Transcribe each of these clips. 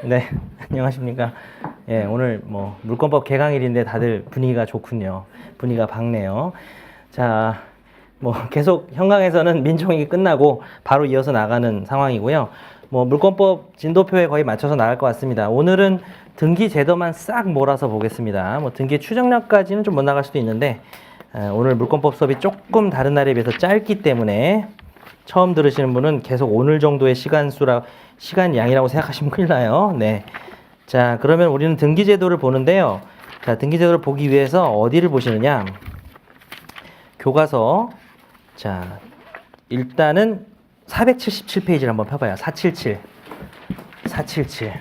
네, 안녕하십니까. 예, 오늘 뭐 물권법 개강일인데 다들 분위기가 좋군요. 분위기가 밝네요. 자, 뭐 계속 현강에서는 민총이 끝나고 바로 이어서 나가는 상황이고요. 뭐 물권법 진도표에 거의 맞춰서 나갈 것 같습니다. 오늘은 등기 제도만 싹 몰아서 보겠습니다. 뭐 등기 추정력까지는 좀 못 나갈 수도 있는데 오늘 물권법 수업이 조금 다른 날에 비해서 짧기 때문에 처음 들으시는 분은 계속 오늘 정도의 시간 양이라고 생각하시면 큰일 나요. 네. 자, 그러면 우리는 등기제도를 보는데요. 자, 등기제도를 보기 위해서 어디를 보시느냐? 교과서. 자, 일단은 477페이지를 한번 펴봐요. 477. 477.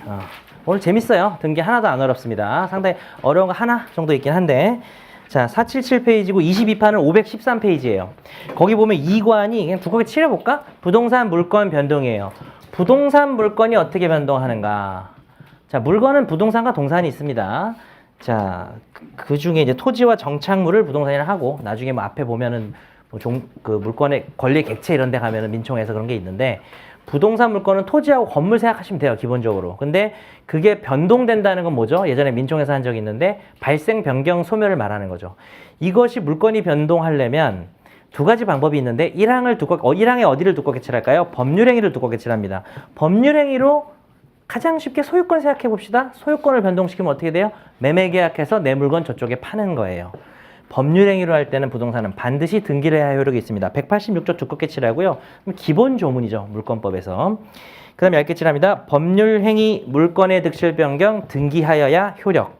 오늘 재밌어요. 등기 하나도 안 어렵습니다. 상당히 어려운 거 하나 정도 있긴 한데. 자, 477페이지고 22판은 513페이지예요. 거기 보면 2관이 그냥 두껍게 칠해볼까? 부동산 물권 변동이에요. 부동산 물건이 어떻게 변동하는가? 자, 물건은 부동산과 동산이 있습니다. 자, 그 중에 이제 토지와 정착물을 부동산이라 하고, 나중에 뭐 앞에 보면은 그 물건의 권리 객체 이런 데 가면은 민총에서 그런 게 있는데, 부동산 물건은 토지하고 건물 생각하시면 돼요, 기본적으로. 근데 그게 변동된다는 건 뭐죠? 예전에 민총에서 한 적이 있는데, 발생, 변경, 소멸을 말하는 거죠. 이것이 물건이 변동하려면 두 가지 방법이 있는데 1항에 어디를 두껍게 칠할까요? 법률행위를 두껍게 칠합니다. 법률행위로 가장 쉽게 소유권 생각해 봅시다. 소유권을 변동시키면 어떻게 돼요? 매매계약해서 내 물건 저쪽에 파는 거예요. 법률행위로 할 때는 부동산은 반드시 등기를 해야 효력이 있습니다. 186조 두껍게 칠하고요. 기본 조문이죠. 물권법에서. 그 다음에 얇게 칠합니다. 법률행위 물건의 득실 변경 등기하여야 효력.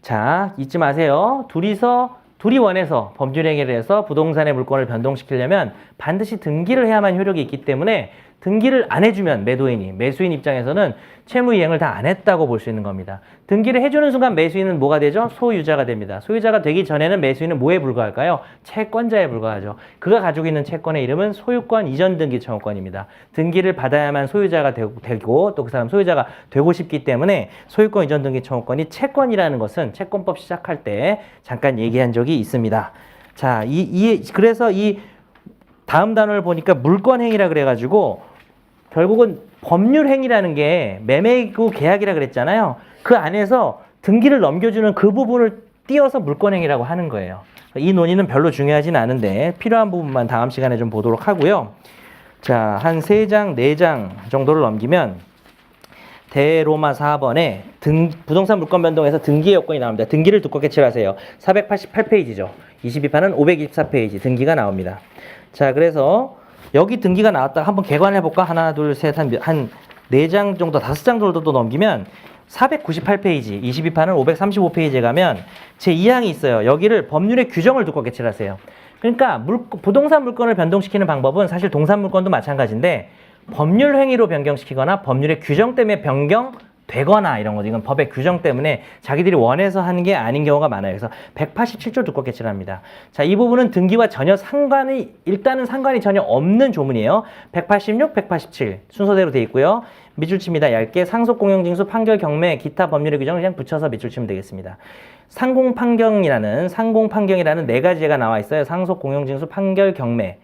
자, 잊지 마세요. 둘이 원해서 법률행위를 해서 부동산의 물건을 변동시키려면 반드시 등기를 해야만 효력이 있기 때문에 등기를 안 해주면 매수인 입장에서는 채무이행을 다 안 했다고 볼 수 있는 겁니다. 등기를 해주는 순간 매수인은 뭐가 되죠? 소유자가 됩니다. 소유자가 되기 전에는 매수인은 뭐에 불과할까요? 채권자에 불과하죠. 그가 가지고 있는 채권의 이름은 소유권 이전 등기 청구권입니다. 등기를 받아야만 소유자가 되고 또 그 사람 소유자가 되고 싶기 때문에 소유권 이전 등기 청구권이 채권이라는 것은 채권법 시작할 때 잠깐 얘기한 적이 있습니다. 자, 그래서 이 다음 단어를 보니까 물권행위라 그래가지고 결국은 법률행위라는 게 매매구 계약이라 그랬잖아요. 그 안에서 등기를 넘겨주는 그 부분을 띄어서 물권행위라고 하는 거예요. 이 논의는 별로 중요하진 않은데 필요한 부분만 다음 시간에 좀 보도록 하고요. 자, 한 3장, 4장 정도를 넘기면 대로마 4번에 부동산 물권 변동에서 등기 요건이 나옵니다. 등기를 두껍게 칠하세요. 488페이지죠. 22판은 524페이지 등기가 나옵니다. 자, 그래서 여기 등기가 나왔다가 한번 개관해볼까? 하나, 둘, 셋, 한 4장 정도, 5장 정도 넘기면 498페이지, 22판은 535페이지에 가면 제2항이 있어요. 여기를 법률의 규정을 두껍게 칠하세요. 그러니까 부동산 물건을 변동시키는 방법은 사실 동산 물건도 마찬가지인데 법률 행위로 변경시키거나 법률의 규정 때문에 변경되거나 이런 거죠. 이건 법의 규정 때문에 자기들이 원해서 하는 게 아닌 경우가 많아요. 그래서 187조 두껍게 칠합니다. 자, 이 부분은 등기와 일단은 상관이 전혀 없는 조문이에요. 186, 187 순서대로 돼 있고요. 밑줄 칩니다. 얇게 상속 공용징수 판결 경매 기타 법률의 규정을 그냥 붙여서 밑줄 치면 되겠습니다. 상공판경이라는 4가지가 나와 있어요. 상속 공용징수 판결 경매.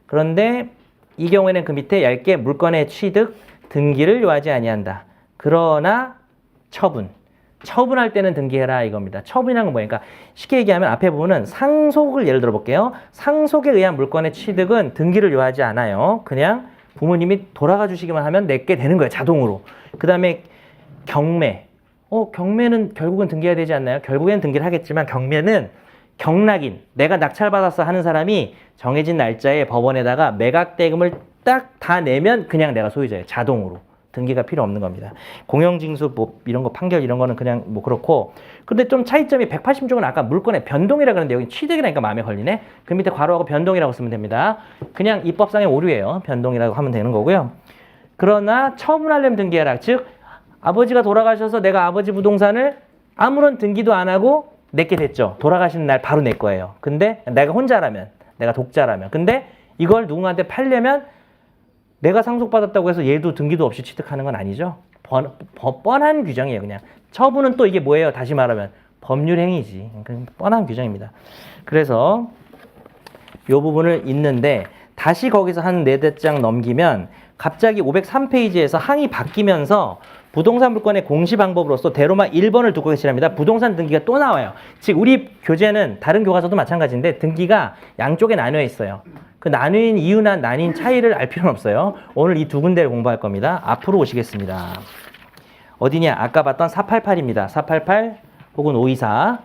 그런데 이 경우에는 그 밑에 얇게 물건의 취득, 등기를 요하지 아니한다. 그러나 처분할 때는 등기해라 이겁니다. 처분이라는 건 뭐니까 쉽게 얘기하면 앞에 부분은 상속을 예를 들어 볼게요. 상속에 의한 물건의 취득은 등기를 요하지 않아요. 그냥 부모님이 돌아가 주시기만 하면 내게 되는 거예요. 자동으로. 그 다음에 경매. 경매는 결국은 등기해야 되지 않나요? 결국엔 등기를 하겠지만 경매는 경락인, 내가 낙찰받아서 하는 사람이 정해진 날짜에 법원에다가 매각대금을 딱 다 내면 그냥 내가 소유자예요. 자동으로. 등기가 필요 없는 겁니다. 공영징수 이런 거 판결 이런 거는 그냥 그렇고. 근데 좀 차이점이 180쪽은 아까 물건의 변동이라 그러는데 여기 취득이라니까 마음에 걸리네. 그 밑에 괄호하고 변동이라고 쓰면 됩니다. 그냥 입법상의 오류예요. 변동이라고 하면 되는 거고요. 그러나 처분하려면 등기해라. 즉 아버지가 돌아가셔서 내가 아버지 부동산을 아무런 등기도 안 하고 내게 됐죠. 돌아가시는 날 바로 내 거예요. 근데 내가 혼자라면, 내가 독자라면. 근데 이걸 누군가한테 팔려면 내가 상속받았다고 해서 얘도 등기도 없이 취득하는 건 아니죠. 뻔한 규정이에요. 그냥 처분은 또 이게 뭐예요? 다시 말하면 법률행위지. 뻔한 규정입니다. 그래서 이 부분을 읽는데 다시 거기서 한 4장 넘기면 갑자기 503페이지에서 항이 바뀌면서 부동산 물권의 공시 방법으로서 대로마 1번을 두고 계시랍니다. 부동산 등기가 또 나와요. 즉 우리 교재는 다른 교과서도 마찬가지인데 등기가 양쪽에 나뉘어 있어요. 그 나뉜 이유나 나뉜 차이를 알 필요는 없어요. 오늘 이 두 군데를 공부할 겁니다. 앞으로 오시겠습니다. 어디냐? 아까 봤던 488입니다. 488 혹은 524.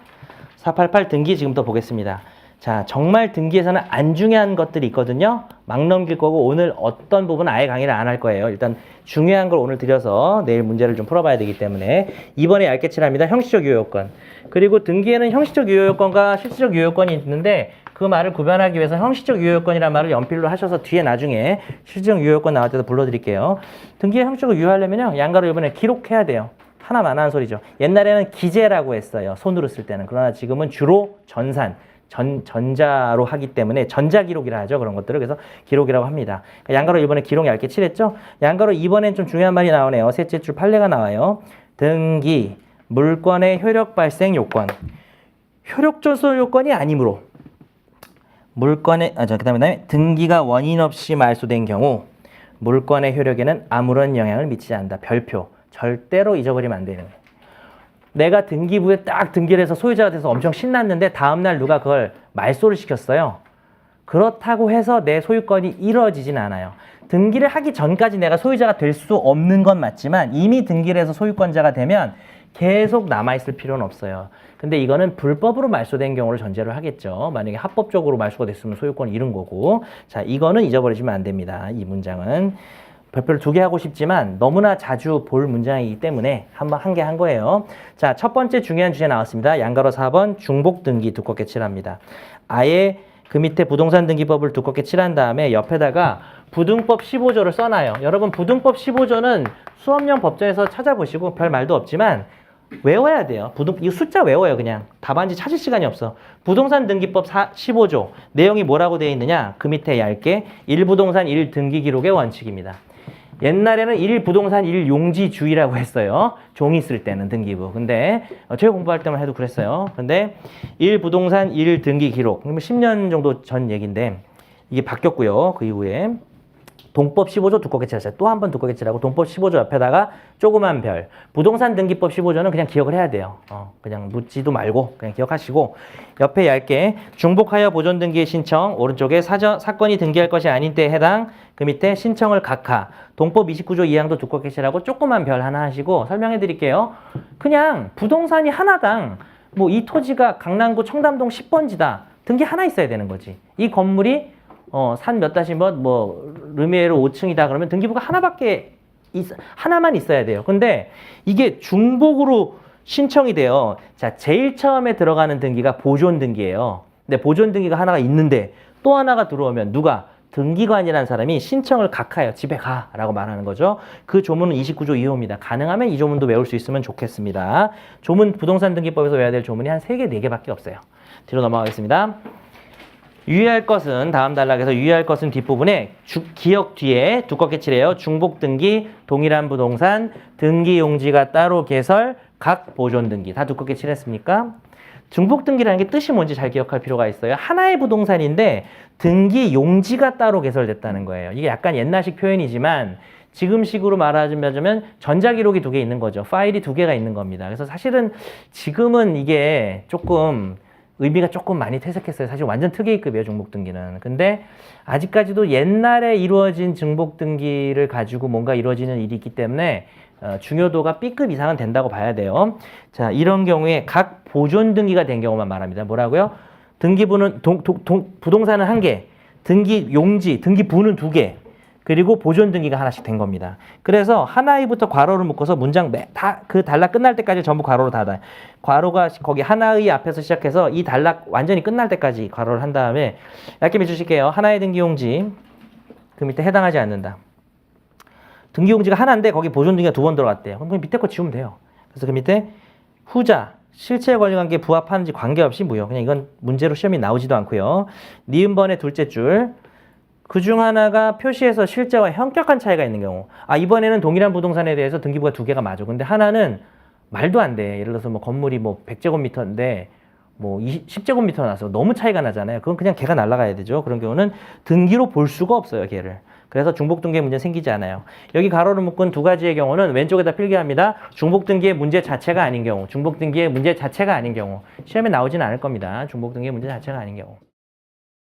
488 등기 지금부터 보겠습니다. 자, 정말 등기에서는 안 중요한 것들이 있거든요. 막 넘길 거고 오늘 어떤 부분은 아예 강의를 안 할 거예요. 일단 중요한 걸 오늘 드려서 내일 문제를 좀 풀어봐야 되기 때문에 이번에 얇게 칠합니다. 형식적 유효요건. 그리고 등기에는 형식적 유효요건과 실질적 유효요건이 있는데 그 말을 구별하기 위해서 형식적 유효요건이라는 말을 연필로 하셔서 뒤에 나중에 실질적 유효요건 나올 때도 불러드릴게요. 등기에 형식적으로 유효하려면요. 양가로 이번에 기록해야 돼요. 하나만 하는 소리죠. 옛날에는 기재라고 했어요. 손으로 쓸 때는. 그러나 지금은 주로 전자로 하기 때문에 전자기록이라 하죠. 그런 것들을. 그래서 기록이라고 합니다. 그러니까 양가로 1번에 기록 얇게 칠했죠. 양가로 2번엔 좀 중요한 말이 나오네요. 셋째 줄 판례가 나와요. 등기, 물권의 효력 발생 요건. 효력 전소 요건이 아니므로 물권의 그다음에 등기가 원인 없이 말소된 경우 물권의 효력에는 아무런 영향을 미치지 않는다. 별표. 절대로 잊어버리면 안 되는 거예요. 내가 등기부에 딱 등기를 해서 소유자가 돼서 엄청 신났는데 다음날 누가 그걸 말소를 시켰어요. 그렇다고 해서 내 소유권이 이루어지진 않아요. 등기를 하기 전까지 내가 소유자가 될 수 없는 건 맞지만 이미 등기를 해서 소유권자가 되면 계속 남아있을 필요는 없어요. 근데 이거는 불법으로 말소된 경우를 전제로 하겠죠. 만약에 합법적으로 말소가 됐으면 소유권을 잃은 거고. 자, 이거는 잊어버리시면 안 됩니다. 이 문장은. 별표를 2개 하고 싶지만 너무나 자주 볼 문장이기 때문에 한번 한 개 한 거예요. 자, 첫 번째 중요한 주제 나왔습니다. 양가로 4번 중복 등기 두껍게 칠합니다. 아예 그 밑에 부동산 등기법을 두껍게 칠한 다음에 옆에다가 부등법 15조를 써놔요. 여러분 부등법 15조는 수업용 법정에서 찾아보시고 별 말도 없지만 외워야 돼요. 이 숫자 외워요. 그냥 답안지 찾을 시간이 없어. 부동산 등기법 15조 내용이 뭐라고 되어 있느냐? 그 밑에 얇게 1부동산 1등기 기록의 원칙입니다. 옛날에는 1부동산 1용지주의라고 했어요. 종이 쓸 때는 등기부. 근데 저희 공부할 때만 해도 그랬어요. 근데 1부동산 1등기 기록. 10년 정도 전 얘기인데 이게 바뀌었고요. 그 이후에 동법 15조 두껍게 칠했어요. 또 한 번 두껍게 칠하고 동법 15조 옆에다가 조그만 별. 부동산 등기법 15조는 그냥 기억을 해야 돼요. 그냥 묻지도 말고 그냥 기억하시고 옆에 얇게 중복하여 보존 등기의 신청 오른쪽에 사건이 등기할 것이 아닌 때에 해당 그 밑에 신청을 각하 동법 29조 2항도 두껍게 칠하고 조그만 별 하나 하시고 설명해 드릴게요. 그냥 부동산이 하나당 뭐 이 토지가 강남구 청담동 10번지다. 등기 하나 있어야 되는 거지. 이 건물이 산 몇 다시 뭐 르미에르 5층이다 그러면 등기부가 하나만 있어야 돼요. 근데 이게 중복으로 신청이 돼요. 자, 제일 처음에 들어가는 등기가 보존 등기예요. 근데 보존 등기가 하나가 있는데 또 하나가 들어오면 누가 등기관이라는 사람이 신청을 각하해요. 집에 가라고 말하는 거죠. 그 조문은 29조 2호입니다. 가능하면 이 조문도 외울 수 있으면 좋겠습니다. 조문 부동산 등기법에서 외워야 될 조문이 한 3개, 4개밖에 없어요. 뒤로 넘어가겠습니다. 유의할 것은 다음 단락에서 유의할 것은 뒷부분에 기역 뒤에 두껍게 칠해요. 중복 등기, 동일한 부동산, 등기 용지가 따로 개설, 각 보존 등기 다 두껍게 칠했습니까? 중복 등기라는 게 뜻이 뭔지 잘 기억할 필요가 있어요. 하나의 부동산인데 등기 용지가 따로 개설됐다는 거예요. 이게 약간 옛날식 표현이지만 지금식으로 말하자면 전자기록이 2개 있는 거죠. 파일이 2개가 있는 겁니다. 그래서 사실은 지금은 이게 조금 의미가 조금 많이 퇴색했어요. 사실 완전 특이급이에요, 중복등기는. 근데 아직까지도 옛날에 이루어진 중복등기를 가지고 뭔가 이루어지는 일이 있기 때문에 중요도가 B급 이상은 된다고 봐야 돼요. 자, 이런 경우에 각 보존등기가 된 경우만 말합니다. 뭐라고요? 등기부는 부동산은 1개, 등기 용지, 등기부는 2개, 그리고 보존 등기가 하나씩 된 겁니다. 그래서 하나의부터 괄호를 묶어서 문장 다 그 단락 끝날 때까지 전부 괄호로 닫아요. 괄호가 거기 하나의 앞에서 시작해서 이 단락 완전히 끝날 때까지 괄호를 한 다음에 얇게 맺으실게요. 하나의 등기용지 그 밑에 해당하지 않는다. 등기용지가 하나인데 거기 보존 등기가 2번 들어갔대요. 그럼 밑에 거 지우면 돼요. 그래서 그 밑에 후자 실체 권리관계에 부합하는지 관계없이 무효. 그냥 이건 문제로 시험이 나오지도 않고요. 니은번의 둘째 줄 그 중 하나가 표시에서 실제와 현격한 차이가 있는 경우. 이번에는 동일한 부동산에 대해서 등기부가 2개가 맞아. 근데 하나는 말도 안 돼. 예를 들어서 뭐 건물이 뭐 100제곱미터인데 뭐 10제곱미터 나서 너무 차이가 나잖아요. 그건 그냥 걔가 날아가야 되죠. 그런 경우는 등기로 볼 수가 없어요, 걔를. 그래서 중복등기의 문제 생기지 않아요. 여기 가로를 묶은 두 가지의 경우는 왼쪽에다 필기합니다. 중복등기의 문제 자체가 아닌 경우, 중복등기의 문제 자체가 아닌 경우 시험에 나오지는 않을 겁니다. 중복등기의 문제 자체가 아닌 경우.